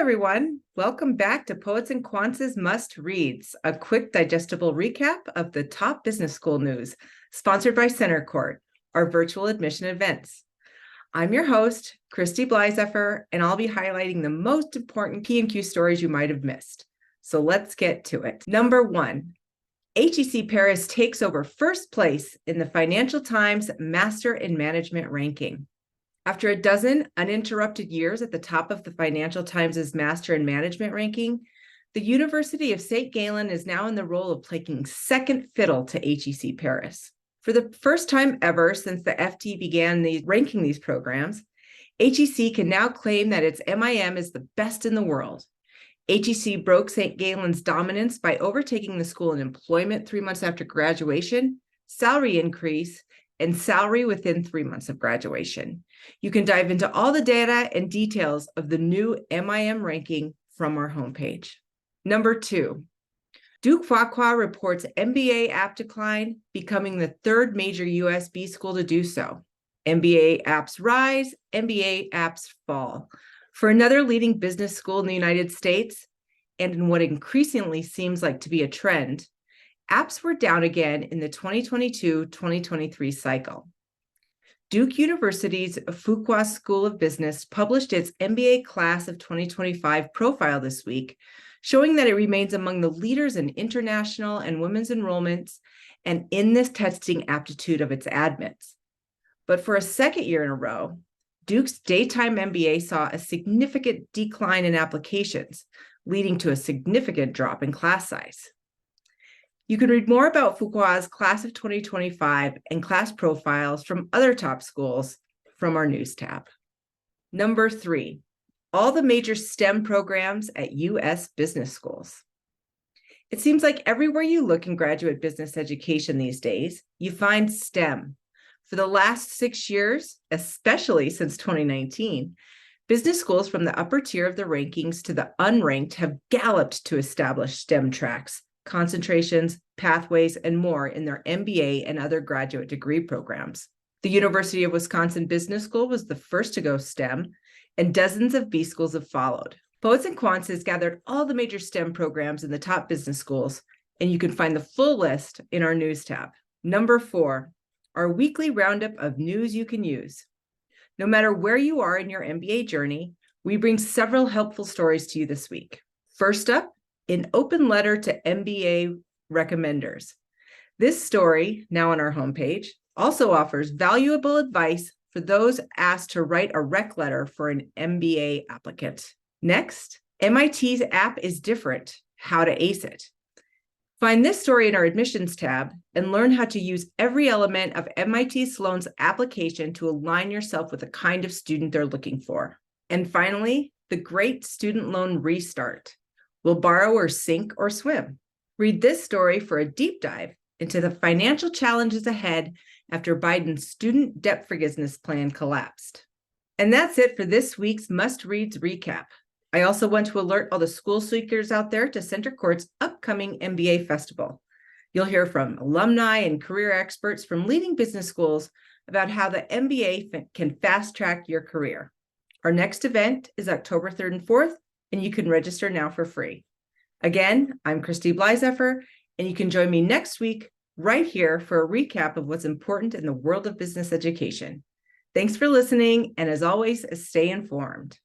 everyone. Welcome back to Poets and Quants' Must Reads, a quick digestible recap of the top business school news, sponsored by Center Court, our virtual admission events. I'm your host, Christy Blyzeffer, and I'll be highlighting the most important P&Q stories you might have missed. So let's get to it. Number 1, HEC Paris takes over first place in the Financial Times Master in Management ranking. After a dozen uninterrupted years at the top of the Financial Times' Master in Management ranking, the University of St. Gallen is now in the role of playing second fiddle to HEC Paris. For the first time ever since the FT began ranking these programs, HEC can now claim that its MIM is the best in the world. HEC broke St. Gallen's dominance by overtaking the school in employment 3 months after graduation, salary increase, and salary within 3 months of graduation. You can dive into all the data and details of the new MIM ranking from our homepage. Number 2, Duke Fuqua reports MBA app decline, becoming the third major USB school to do so. MBA apps rise, MBA apps fall. For another leading business school in the United States, and in what increasingly seems like to be a trend, apps were down again in the 2022-2023 cycle. Duke University's Fuqua School of Business published its MBA class of 2025 profile this week, showing that it remains among the leaders in international and women's enrollments and in this testing aptitude of its admits. But for a second year in a row, Duke's daytime MBA saw a significant decline in applications, leading to a significant drop in class size. You can read more about Fuqua's class of 2025 and class profiles from other top schools from our news tab. Number 3, all the major STEM programs at U.S. business schools. It seems like everywhere you look in graduate business education these days, you find STEM. For the last 6 years, especially since 2019, business schools from the upper tier of the rankings to the unranked have galloped to establish STEM tracks, concentrations, pathways, and more in their MBA and other graduate degree programs. The University of Wisconsin Business School was the first to go STEM, and dozens of B schools have followed. Poets and Quants has gathered all the major STEM programs in the top business schools, and you can find the full list in our news tab. Number 4, our weekly roundup of news you can use. No matter where you are in your MBA journey, we bring several helpful stories to you this week. First up, an open letter to MBA recommenders. This story, now on our homepage, also offers valuable advice for those asked to write a rec letter for an MBA applicant. Next, MIT's app is different, how to ace it. Find this story in our admissions tab and learn how to use every element of MIT Sloan's application to align yourself with the kind of student they're looking for. And finally, the great student loan restart. Will borrowers sink or swim? Read this story for a deep dive into the financial challenges ahead after Biden's student debt forgiveness plan collapsed. And that's it for this week's Must Reads recap. I also want to alert all the school seekers out there to Center Court's upcoming MBA Festival. You'll hear from alumni and career experts from leading business schools about how the MBA can fast-track your career. Our next event is October 3rd and 4th, and you can register now for free. Again, I'm Christy Blyzeffer, and you can join me next week right here for a recap of what's important in the world of business education. Thanks for listening, and as always, stay informed.